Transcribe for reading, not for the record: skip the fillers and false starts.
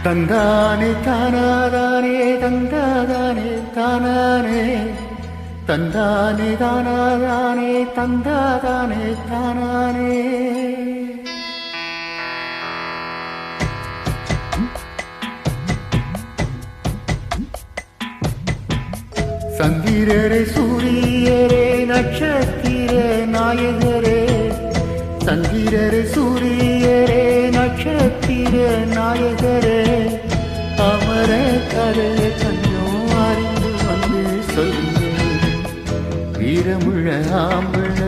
தந்தானே தானாதானே தந்தாதானே தானானே தந்தானே தானாதானே தந்தாதானே தானானே சந்திரரே சூரியரே நட்சத்திர நாயகரே சந்திரரே சூரியரே நட்சத்திர நாயகரே அமர கரையை கொஞ்சம் அறிந்து வந்து சொல்லுங்க வீரமுள்ள ஆம்பள